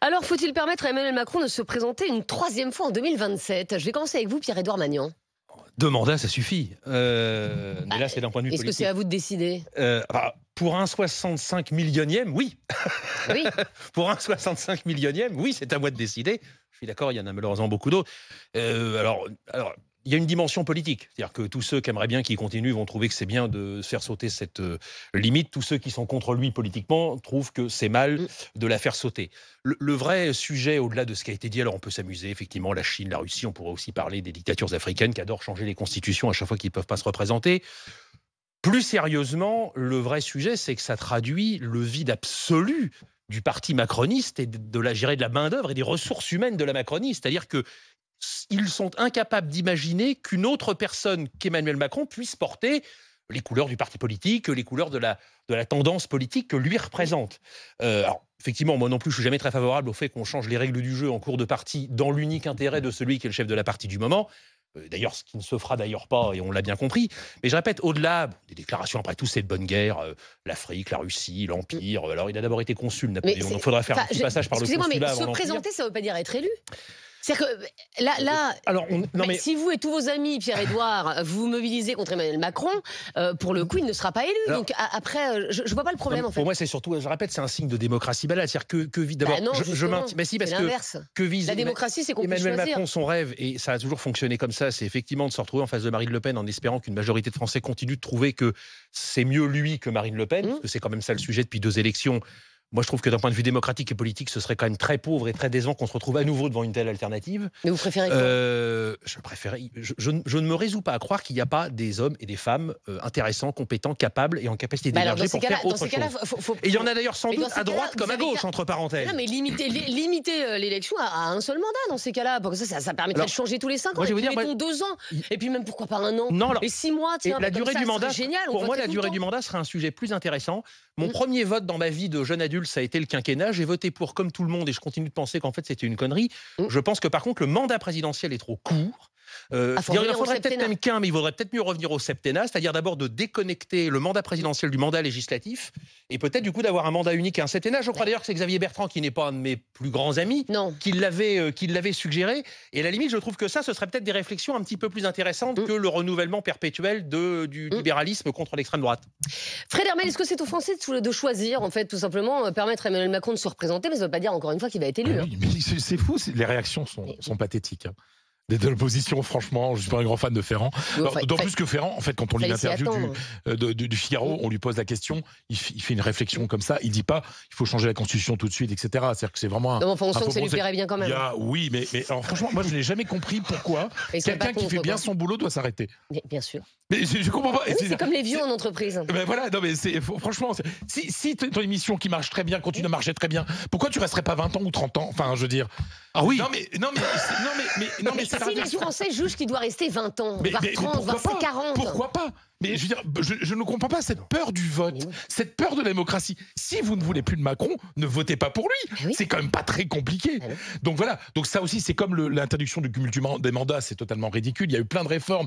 Alors, faut-il permettre à Emmanuel Macron de se présenter une troisième fois en 2027? Je vais commencer avec vous, Pierre-Édouard Magnan. 2 mandats, ça suffit. Mais là, c'est d'un point de vue Est-ce que politique. c'est à vous de décider? Pour un 65 millionième, oui. Oui. Pour un 65 millionième, oui, c'est à moi de décider. Je suis d'accord, il y en a malheureusement beaucoup d'autres. Alors, il y a une dimension politique. C'est-à-dire que tous ceux qui aimeraient bien qu'il continue vont trouver que c'est bien de faire sauter cette limite. Tous ceux qui sont contre lui politiquement trouvent que c'est mal de la faire sauter. Le vrai sujet, au-delà de ce qui a été dit, alors on peut s'amuser, effectivement, la Chine, la Russie, on pourrait aussi parler des dictatures africaines qui adorent changer les constitutions à chaque fois qu'ils ne peuvent pas se représenter. Plus sérieusement, le vrai sujet, c'est que ça traduit le vide absolu du parti macroniste et de la main-d'œuvre et des ressources humaines de la Macronie. C'est-à-dire que ils sont incapables d'imaginer qu'une autre personne qu'Emmanuel Macron puisse porter les couleurs du parti politique, les couleurs de la tendance politique que lui représente. Alors, effectivement, moi non plus, je ne suis jamais très favorable au fait qu'on change les règles du jeu en cours de partie dans l'unique intérêt de celui qui est le chef de la partie du moment. D'ailleurs, ce qui ne se fera d'ailleurs pas, et on l'a bien compris. Mais je répète, au-delà des déclarations, après tout, c'est de bonne guerre, l'Afrique, la Russie, l'Empire. Alors, il a d'abord été consul, Napoléon, donc il faudra faire un petit passage par le consulat. Excusez-moi, mais avant se présenter, ça ne veut pas dire être élu. C'est-à-dire que là alors, si vous et tous vos amis, Pierre-Édouard, vous mobilisez contre Emmanuel Macron, pour le coup, il ne sera pas élu. Alors, donc après, je ne vois pas le problème, en fait. Pour moi, c'est surtout, je répète, c'est un signe de démocratie balade. C'est-à-dire que d'abord, je maintiens. Mais si, parce que vise la démocratie, c'est qu'on puisse choisir. Emmanuel Macron, son rêve, et ça a toujours fonctionné comme ça, c'est effectivement de se retrouver en face de Marine Le Pen en espérant qu'une majorité de Français continue de trouver que c'est mieux lui que Marine Le Pen, parce que c'est quand même ça le sujet depuis 2 élections. Moi, je trouve que d'un point de vue démocratique et politique, ce serait quand même très pauvre et très décevant qu'on se retrouve à nouveau devant une telle alternative. Mais vous préférez quoi? Je ne me résous pas à croire qu'il n'y a pas des hommes et des femmes intéressants, compétents, capables et en capacité d'énergie pour faire autre chose. Et il y en a d'ailleurs sans doute à droite comme à gauche, entre parenthèses. Non, mais limiter l'élection à un seul mandat dans ces cas-là. Parce que ça permettrait de changer tous les 5 ans. Moi, je vais vous dire, mettons 2 ans. Et puis même, pourquoi pas 1 an? Non, et 6 mois, tiens. La durée du mandat, génial, pour moi, la durée du mandat serait un sujet plus intéressant. Mon premier vote dans ma vie de jeune adulte, ça a été le quinquennat. J'ai voté pour, comme tout le monde, et je continue de penser qu'en fait c'était une connerie. Je pense que par contre le mandat présidentiel est trop court. Il en faudrait peut-être même qu'un, mais il vaudrait peut-être mieux revenir au septennat, c'est-à-dire d'abord de déconnecter le mandat présidentiel du mandat législatif, et peut-être du coup d'avoir un mandat unique et un septennat. Je crois d'ailleurs que c'est Xavier Bertrand, qui n'est pas un de mes plus grands amis, qui l'avait suggéré. Et à la limite, je trouve que ça, ce serait peut-être des réflexions un petit peu plus intéressantes que le renouvellement perpétuel du libéralisme contre l'extrême droite. Fred Hermel, est-ce que c'est aux Français de choisir, en fait, tout simplement, permettre à Emmanuel Macron de se représenter, mais ça ne veut pas dire encore une fois qu'il va être élu. Oui, mais c'est fou, les réactions sont pathétiques. De l'opposition, franchement, je ne suis pas un grand fan de Ferrand. D'autant plus que Ferrand, en fait, quand on lit l'interview du Figaro, on lui pose la question, il fait une réflexion comme ça, il ne dit pas il faut changer la Constitution tout de suite, etc. C'est-à-dire que c'est vraiment on sent que ça lui plairait bien quand même. Oui, mais alors, franchement, moi, je n'ai jamais compris pourquoi quelqu'un qui fait bien son boulot doit s'arrêter. Bien sûr. Mais je comprends pas. Oui, c'est comme les vieux en entreprise. Ben voilà, non mais franchement, si ton émission qui marche très bien continue à marcher très bien, pourquoi tu resterais pas 20 ans ou 30 ans? Enfin, je veux dire. Ah oui. Non mais si les Français jugent qu'il doit rester 20 ans, voire 30, voire 40. Pourquoi pas? Mais je veux dire, je ne comprends pas cette peur du vote, cette peur de la démocratie. Si vous ne voulez plus de Macron, ne votez pas pour lui. C'est quand même pas très compliqué. Donc voilà. Donc ça aussi, c'est comme l'interdiction du cumul des mandats, c'est totalement ridicule. Il y a eu plein de réformes.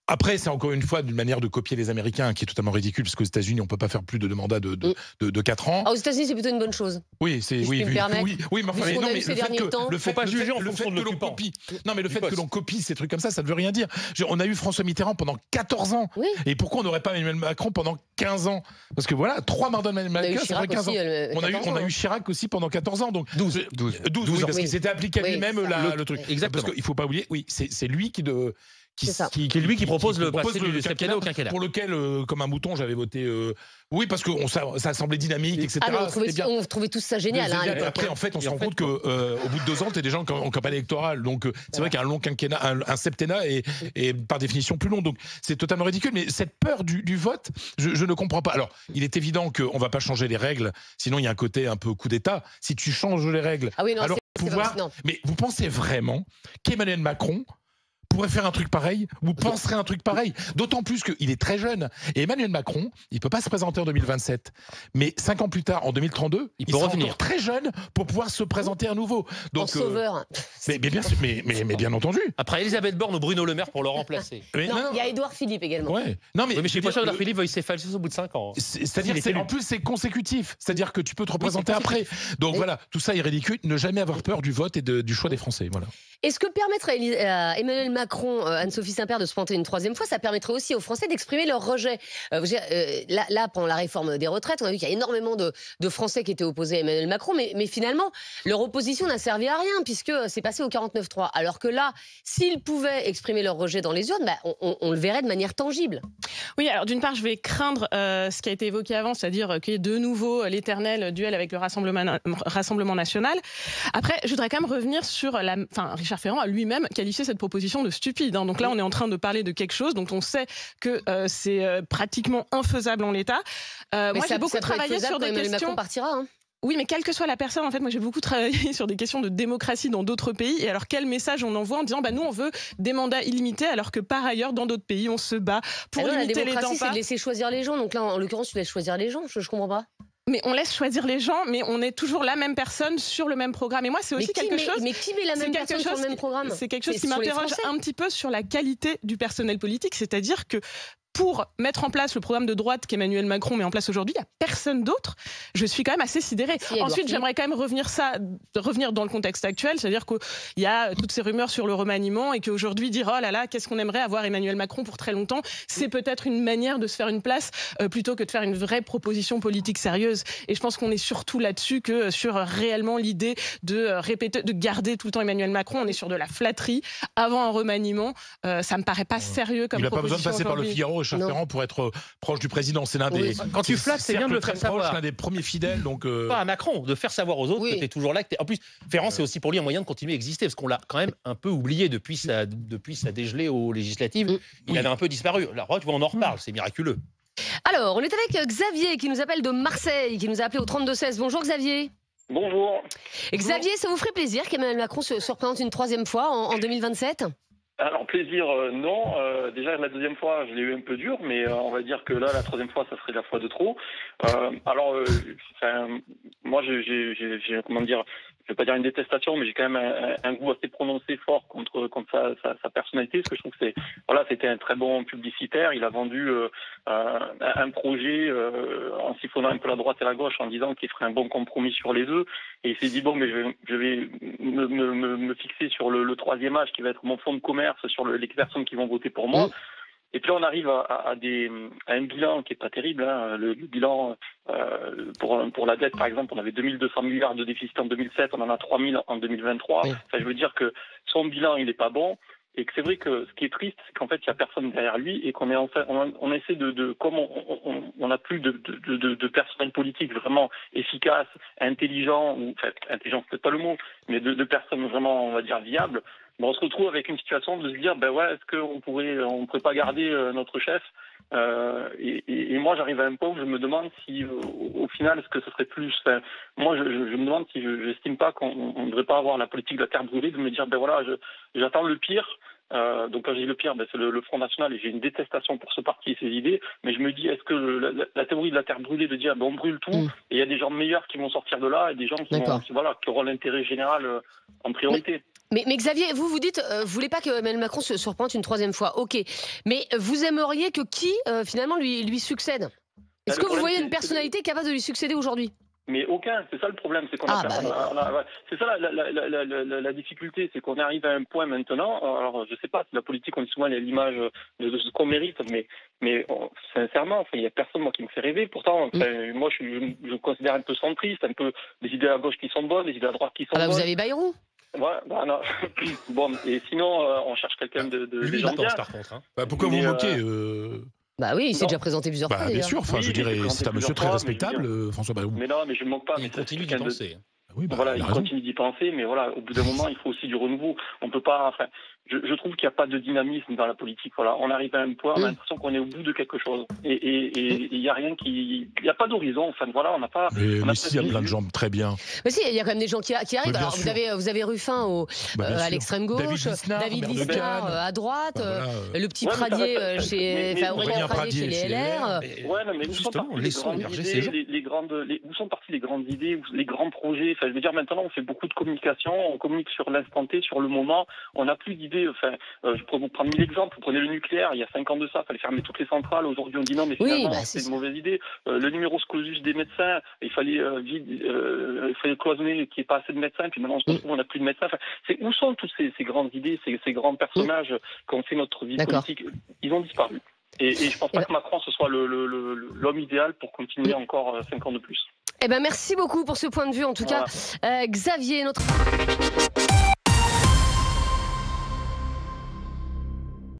Après, c'est encore une fois d'une manière de copier les Américains qui est totalement ridicule, parce qu'aux États-Unis, on ne peut pas faire plus de mandats de 4 ans. Aux États-Unis, c'est plutôt une bonne chose. Oui, c'est oui, mais le faut pas juger en fonction de l'occupant. Non, mais le fait que l'on copie ces trucs comme ça ne veut rien dire. On a eu François Mitterrand pendant 14 ans. Oui. Et pourquoi on n'aurait pas Emmanuel Macron pendant 15 ans? Parce que voilà, 3 mandats de Emmanuel Macron, ça ferait 15 ans. On a eu Chirac aussi pendant 14 ans. Donc 12 parce qu'il s'était appliqué à lui-même le truc. Exactement. Parce qu'il ne faut pas oublier, c'est lui qui lui qui propose le septennat au quinquennat. Pour lequel, comme un mouton, j'avais voté. Oui, parce que ça semblait dynamique, etc. On trouvait tous ça génial. Après, en fait, on se rend compte qu'au bout de 2 ans, tu es déjà en campagne électorale. Donc, c'est vrai qu'un long quinquennat, un septennat est par définition plus long. Donc, c'est totalement ridicule. Mais cette peur du vote, je ne comprends pas. Alors, il est évident qu'on ne va pas changer les règles. Sinon, il y a un côté un peu coup d'État. Si tu changes les règles, alors pouvoir. Mais vous pensez vraiment qu'Emmanuel Macron pourrait faire un truc pareil, ou penserait un truc pareil. D'autant plus qu'il est très jeune. Et Emmanuel Macron, il ne peut pas se présenter en 2027. Mais 5 ans plus tard, en 2032, il sera encore très jeune pour pouvoir se présenter à nouveau. Donc, en sauveur. Mais bien sûr, mais bien entendu. Après Elisabeth Borne ou Bruno Le Maire pour le remplacer. Non, il y a Édouard Philippe également. Ouais. Non, mais je suis pas sûr que Philippe veuille s'effacer au bout de 5 ans. C'est-à-dire en plus, c'est consécutif. C'est-à-dire que tu peux te représenter après. Donc voilà, tout ça est ridicule. Ne jamais avoir peur du vote et du choix des Français. Voilà. Est-ce que permettre à Emmanuel Macron, Anne-Sophie Saint-Père, de se planter une 3e fois, ça permettrait aussi aux Français d'exprimer leur rejet? Là, pendant la réforme des retraites, on a vu qu'il y a énormément de Français qui étaient opposés à Emmanuel Macron, mais finalement, leur opposition n'a servi à rien, puisque c'est passé au 49-3. Alors que là, s'ils pouvaient exprimer leur rejet dans les urnes, on le verrait de manière tangible. Oui, alors d'une part, je vais craindre ce qui a été évoqué avant, c'est-à-dire qu'il y ait de nouveau l'éternel duel avec le Rassemblement national. Après, je voudrais quand même revenir sur Richard Ferrand a lui-même qualifié cette proposition de stupide. Donc là, on est en train de parler de quelque chose dont on sait que c'est pratiquement infaisable en l'état. Moi, j'ai beaucoup travaillé sur des questions. Macron partira, hein. Oui, mais quelle que soit la personne, en fait, moi j'ai beaucoup travaillé sur des questions de démocratie dans d'autres pays. Et alors, quel message on envoie en disant, nous on veut des mandats illimités, alors que par ailleurs, dans d'autres pays, on se bat pour limiter les temps. La démocratie, c'est de laisser choisir les gens. Donc là, en l'occurrence, tu laisses choisir les gens. Je comprends pas. Mais on laisse choisir les gens, mais on est toujours la même personne sur le même programme. Et moi, c'est aussi quelque chose. Mais qui met la même personne sur le même programme? C'est quelque chose qui m'interroge un petit peu sur la qualité du personnel politique, c'est-à-dire que pour mettre en place le programme de droite qu'Emmanuel Macron met en place aujourd'hui, il n'y a personne d'autre. Je suis quand même assez sidérée. Ensuite, j'aimerais quand même revenir dans le contexte actuel, c'est-à-dire qu'il y a toutes ces rumeurs sur le remaniement et qu'aujourd'hui, dire oh là là, qu'est-ce qu'on aimerait avoir Emmanuel Macron pour très longtemps, c'est peut-être une manière de se faire une place plutôt que de faire une vraie proposition politique sérieuse. Et je pense qu'on est surtout là-dessus que sur réellement l'idée de répéter, de garder tout le temps Emmanuel Macron. On est sur de la flatterie avant un remaniement. Ça me paraît pas sérieux comme proposition. Il n'a pas besoin de passer par le Figaro. Richard Ferrand pour être proche du président, c'est l'un des. Quand tu flattes, c'est bien de le faire savoir. L'un des premiers fidèles, donc. Pas à Macron, de faire savoir aux autres que tu es toujours là. En plus, Ferrand, c'est aussi pour lui un moyen de continuer à exister, parce qu'on l'a quand même un peu oublié depuis sa dégelée aux législatives. Il avait un peu disparu. Alors, tu vois, on en reparle, c'est miraculeux. Alors, on est avec Xavier qui nous appelle de Marseille, qui nous a appelé au 32-16. Bonjour Xavier. Bonjour. Xavier, ça vous ferait plaisir qu'Emmanuel Macron se représente une 3e fois en 2027 ? Alors plaisir, non. Déjà la 2e fois, je l'ai eu un peu dur, mais on va dire que là, la 3e fois, ça serait la fois de trop. Moi, j'ai comment dire, je vais pas dire une détestation, mais j'ai quand même un goût assez prononcé fort contre sa personnalité, parce que je trouve que c'était un très bon publicitaire. Il a vendu un projet en siphonnant un peu la droite et la gauche, en disant qu'il ferait un bon compromis sur les deux. Et il s'est dit bon, mais je vais me fixer sur le 3e âge qui va être mon fonds de commerce, sur les personnes qui vont voter pour moi. Et puis là, on arrive à un bilan qui est pas terrible. Le bilan pour la dette, par exemple, on avait 2200 milliards de déficit en 2007, on en a 3000 en 2023. Ça, je veux dire que son bilan, il n'est pas bon. Et que c'est vrai que ce qui est triste, c'est qu'en fait, il n'y a personne derrière lui et qu'on on essaie comme on n'a plus de personnel politique vraiment efficace, intelligent, intelligent, c'est peut-être pas le mot, mais de personnes vraiment, on va dire, viables. On se retrouve avec une situation de se dire, est-ce qu'on pourrait pas garder notre chef et moi, j'arrive à un point où je me demande si, au final, est-ce que ce serait plus... moi, je me demande si j'estime pas qu'on ne devrait pas avoir la politique de la terre brûlée, de me dire, j'attends le pire. Donc quand je dis le pire, c'est le Front National, et j'ai une détestation pour ce parti et ses idées, mais je me dis, est-ce que la théorie de la terre brûlée, de dire on brûle tout, et il y a des gens meilleurs qui vont sortir de là, et des gens qui auront l'intérêt général en priorité. Mais Xavier, vous dites, vous voulez pas que Emmanuel Macron se représente une 3e fois, ok. Mais vous aimeriez que qui, finalement, lui succède? Est-ce que vous voyez une personnalité capable de lui succéder aujourd'hui? Mais aucun, c'est ça le problème, c'est qu'on c'est ça la difficulté, c'est qu'on arrive à un point maintenant. Alors je sais pas, la politique, on dit souvent l'image de ce qu'on mérite, mais sincèrement, il y a personne moi qui me fait rêver. Pourtant, moi je considère un peu centriste, un peu des idées à gauche qui sont bonnes, des idées à droite qui sont bonnes. Vous avez Bayrou. Ouais, non. Bon, et sinon on cherche quelqu'un de légendaire. Par contre. Pourquoi vous moquez oui, il s'est déjà présenté plusieurs fois. Bien sûr, je dirais, c'est un monsieur très respectable, François Bayrou. Mais non, mais je ne manque pas. Il continue d'y penser. Il continue d'y penser, mais au bout d'un moment, il faut aussi du renouveau. On peut pas. je trouve qu'il n'y a pas de dynamisme dans la politique. Voilà, on arrive à un point, on a l'impression qu'on est au bout de quelque chose. Et il n'y a rien il n'y a pas d'horizon. Enfin, voilà, on n'a pas. Mais si, il y a plein de gens très bien. Mais si, il y a quand même des gens qui arrivent. Alors, vous avez Ruffin à l'extrême gauche, David Lisnard à droite, le petit Pradier Aurélien Pradier chez les LR. Ouais, non, mais où sont parties les grandes idées, les grands projets? Enfin, je veux dire, maintenant, on fait beaucoup de communication, on communique sur l'instant T, sur le moment. On n'a plus d'idées. Enfin, je pourrais vous prendre 1000 exemples. Vous prenez le nucleaire, il y a 5 ans de ça, il fallait fermer toutes les centrales. Aujourd'hui, on dit non, mais finalement, c'est une mauvaise idée. Le numerus clausus des médecins, il fallait cloisonner qu'il n'y ait pas assez de médecins. Puis maintenant, on se retrouve, on n'a plus de médecins. Enfin, où sont toutes ces grandes idées, ces grands personnages qui ont fait notre vie politique? Ils ont disparu. Et je ne pense pas que Macron, ce soit l'homme idéal pour continuer encore 5 ans de plus. Eh ben, merci beaucoup pour ce point de vue, en tout cas. Xavier, notre...